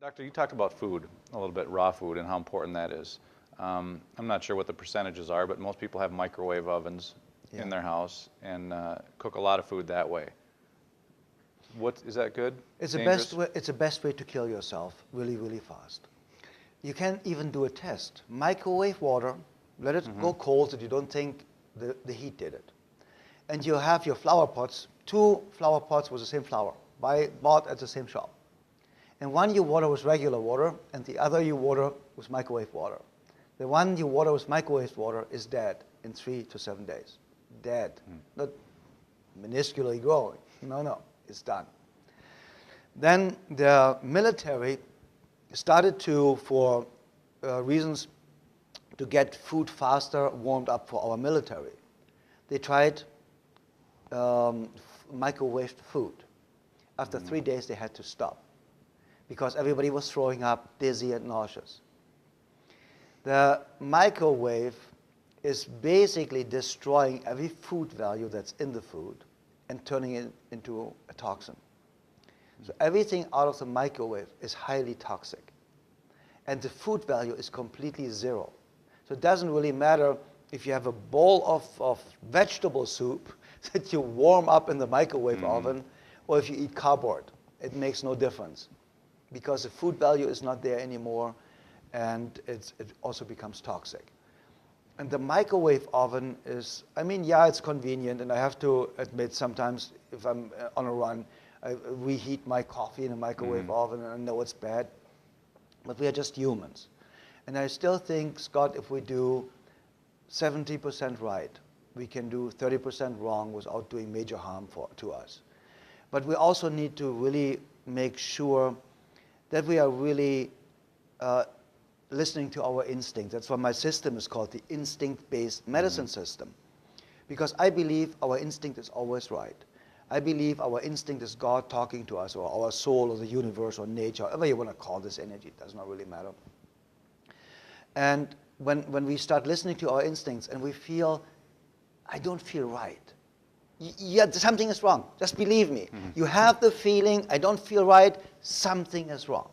Doctor, you talked about food a little bit, raw food, and how important that is. I'm not sure what the percentages are, but most people have microwave ovens in their house and cook a lot of food that way. Is that good? It's Dangerous? it's the best way to kill yourself really, really fast. You can even do a test. Microwave water, let it go cold so you don't think the heat did it. And you have your flower pots, 2 flower pots with the same flower, bought at the same shop. And one you water with regular water, and the other you water with microwave water. The one you water with microwave water is dead in 3 to 7 days. Dead. Not minusculely growing. No, it's done. Then the military started to, for reasons to get food faster warmed up for our military, they tried microwaved food. After 3 days, they had to stop because everybody was throwing up, dizzy, and nauseous. The microwave is basically destroying every food value that's in the food and turning it into a toxin. So everything out of the microwave is highly toxic. And the food value is completely zero. So it doesn't really matter if you have a bowl of vegetable soup that you warm up in the microwave oven, or if you eat cardboard. It makes no difference because the food value is not there anymore, and it also becomes toxic. And the microwave oven is, I mean, yeah, it's convenient, and I have to admit sometimes if I'm on a run, I reheat my coffee in a microwave oven, and I know it's bad, but we are just humans. And I still think, Scott, if we do 70% right, we can do 30% wrong without doing major harm to us. But we also need to really make sure that we are really listening to our instinct. That's why my system is called the instinct-based medicine system. Because I believe our instinct is always right. I believe our instinct is God talking to us, or our soul, or the universe, or nature, however you want to call this energy, it does not really matter. And when we start listening to our instincts and we feel, I don't feel right, yeah, something is wrong. Just believe me. You have the feeling, I don't feel right, something is wrong.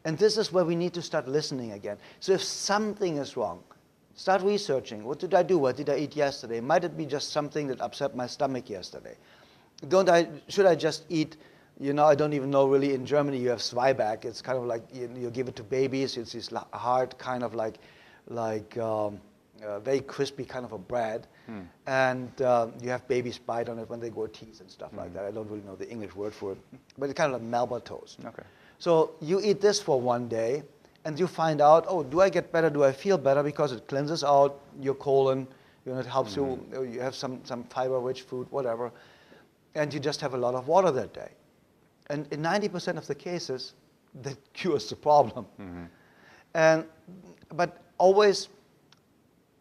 And this is where we need to start listening again. So if something is wrong, start researching. What did I do? What did I eat yesterday? Might it be just something that upset my stomach yesterday? Should I just eat, I don't even know really, in Germany you have Zwieback. It's kind of like, you give it to babies. It's this hard kind of like very crispy kind of a bread. And you have babies bite on it when they go teeth and stuff like that. I don't really know the English word for it, but it's kind of like Melba toast. Okay. So you eat this for one day, and you find out, oh, do I get better? Do I feel better? Because it cleanses out your colon. It helps you. You have some fiber-rich food, whatever, and you just have a lot of water that day. And in 90% of the cases, that cures the problem. But always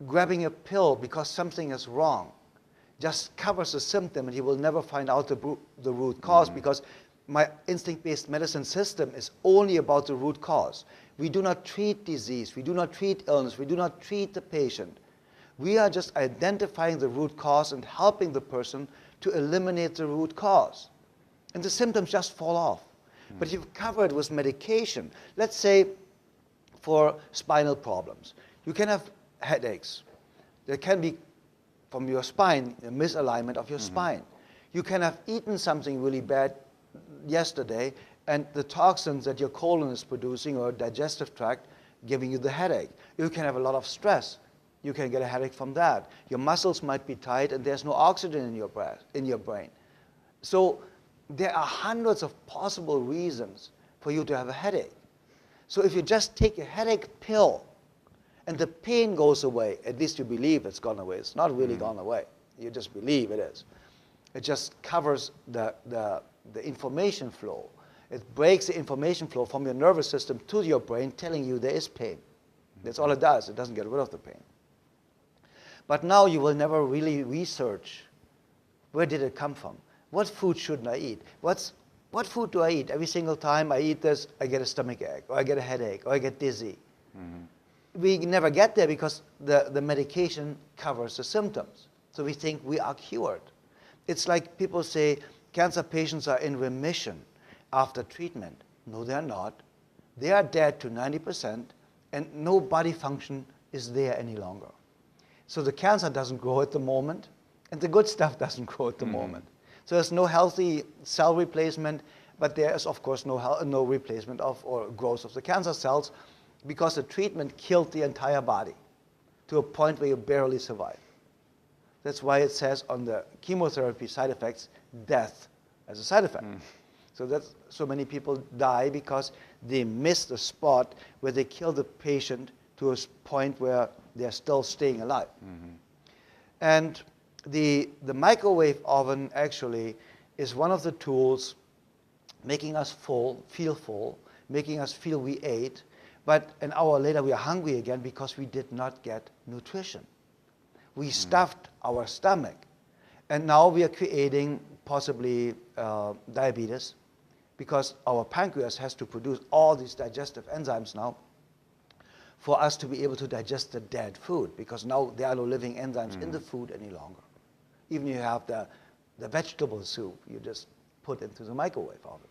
grabbing a pill because something is wrong just covers the symptom, and you will never find out the root cause, because my instinct-based medicine system is only about the root cause. We do not treat disease. We do not treat illness. We do not treat the patient. We are just identifying the root cause and helping the person to eliminate the root cause. And the symptoms just fall off. But if you cover it with medication, let's say for spinal problems, you can have headaches. There can be, from your spine, a misalignment of your spine. You can have eaten something really bad yesterday, and the toxins that your colon is producing, or digestive tract, giving you the headache. You can have a lot of stress. You can get a headache from that. Your muscles might be tight, and there's no oxygen in your brain. So there are hundreds of possible reasons for you to have a headache. So if you just take a headache pill and the pain goes away, at least you believe it's gone away. It's not really gone away. You just believe it is. It just covers the information flow. It breaks the information flow from your nervous system to your brain, telling you there is pain. That's all it does. It doesn't get rid of the pain. But now you will never really research, where did it come from? What food shouldn't I eat? What food do I eat? Every single time I eat this, I get a stomach ache, or I get a headache, or I get dizzy. We never get there because the medication covers the symptoms. So we think we are cured. It's like people say cancer patients are in remission after treatment. No, they're not. they are dead to 90%, and no body function is there any longer. So the cancer doesn't grow at the moment, and the good stuff doesn't grow at the moment. So there's no healthy cell replacement, but there is, of course, no replacement of or growth of the cancer cells, because the treatment killed the entire body to a point where you barely survive. That's why it says on the chemotherapy side effects, death as a side effect. So many people die because they miss the spot where they kill the patient to a point where they're still staying alive. And the microwave oven actually is one of the tools making us feel full, making us feel we ate, but an hour later we are hungry again because we did not get nutrition. We stuffed our stomach. And now we are creating possibly diabetes, because our pancreas has to produce all these digestive enzymes now for us to be able to digest the dead food, because now there are no living enzymes in the food any longer. Even if you have the vegetable soup, you just put into the microwave oven.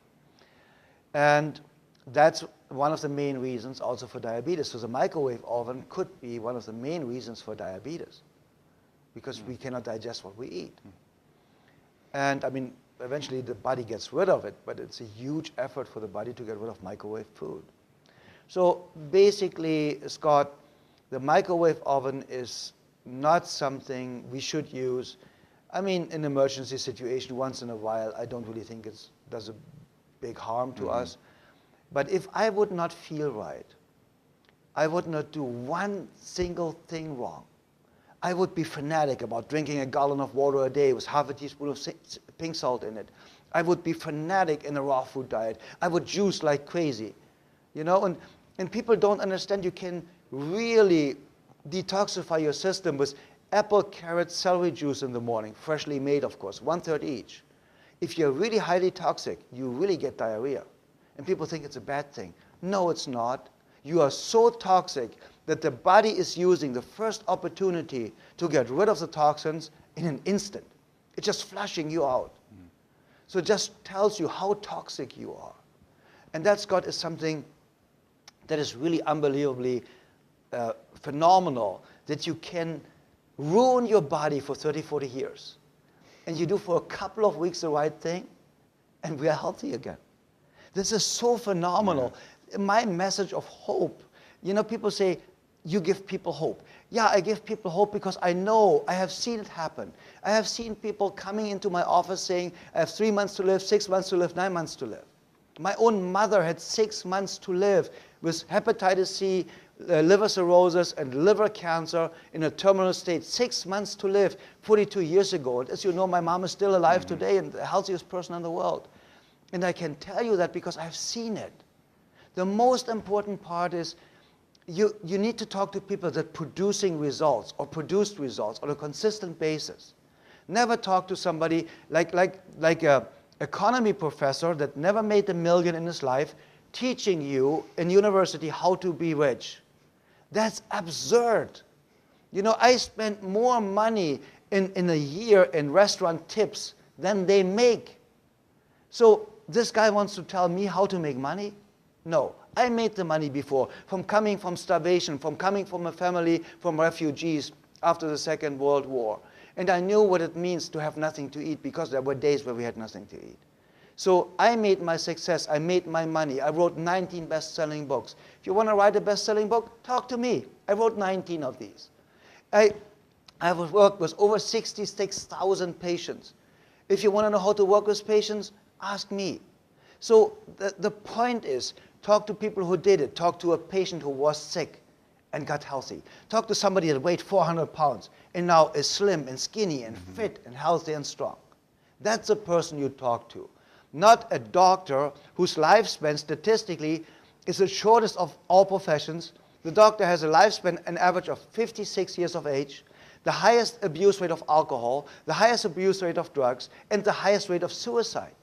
And that's one of the main reasons also for diabetes. So the microwave oven could be one of the main reasons for diabetes, because we cannot digest what we eat. And I mean, eventually the body gets rid of it, but it's a huge effort for the body to get rid of microwave food. So basically, Scott, the microwave oven is not something we should use. I mean, in an emergency situation, once in a while, I don't really think it does a big harm to us. But if I would not feel right, I would not do one single thing wrong, I would be fanatic about drinking a gallon of water a day with half a teaspoon of pink salt in it. I would be fanatic in a raw food diet. I would juice like crazy. You know, and people don't understand you can really detoxify your system with apple, carrot, celery juice in the morning, freshly made, of course, 1/3 each. If you're really highly toxic, you really get diarrhea. And people think it's a bad thing. No, it's not. You are so toxic that the body is using the first opportunity to get rid of the toxins in an instant. It's just flushing you out. So it just tells you how toxic you are. And that, Scott, is something that is really unbelievably phenomenal, that you can ruin your body for 30, 40 years. And you do for a couple of weeks the right thing, and we are healthy again. This is so phenomenal. My message of hope, you know, people say, you give people hope. Yeah, I give people hope because I know, I have seen it happen. I have seen people coming into my office saying, I have 3 months to live, 6 months to live, 9 months to live. My own mother had 6 months to live with hepatitis C, liver cirrhosis, and liver cancer in a terminal state. 6 months to live 42 years ago. And as you know, my mom is still alive today and the healthiest person in the world. And I can tell you that because I've seen it. The most important part is you need to talk to people that are producing results or produced results on a consistent basis. Never talk to somebody like a economy professor that never made $1 million in his life teaching you in university how to be rich. That's absurd. You know, I spent more money in a year in restaurant tips than they make. So this guy wants to tell me how to make money? No. I made the money before, from coming from starvation, from coming from a family from refugees after the Second World War. And I knew what it means to have nothing to eat, because there were days where we had nothing to eat. So I made my success. I made my money. I wrote 19 best-selling books. If you want to write a best-selling book, talk to me. I wrote 19 of these. I have worked with over 66,000 patients. If you want to know how to work with patients, ask me. So the point is, talk to people who did it. Talk to a patient who was sick and got healthy. Talk to somebody that weighed 400 pounds and now is slim and skinny and fit and healthy and strong. That's the person you talk to. Not a doctor whose lifespan statistically is the shortest of all professions. The doctor has a lifespan, an average of 56 years of age, the highest abuse rate of alcohol, the highest abuse rate of drugs, and the highest rate of suicide.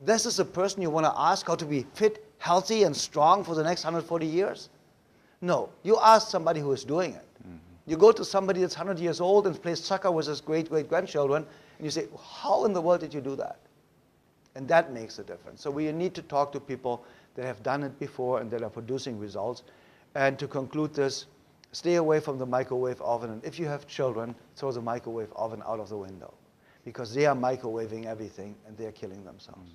This is a person you want to ask how to be fit, healthy, and strong for the next 140 years? No. You ask somebody who is doing it. You go to somebody that's 100 years old and plays soccer with his great-great-grandchildren, and you say, how in the world did you do that? And that makes a difference. So we need to talk to people that have done it before and that are producing results. And to conclude this, stay away from the microwave oven. And if you have children, throw the microwave oven out of the window, because they are microwaving everything and they are killing themselves.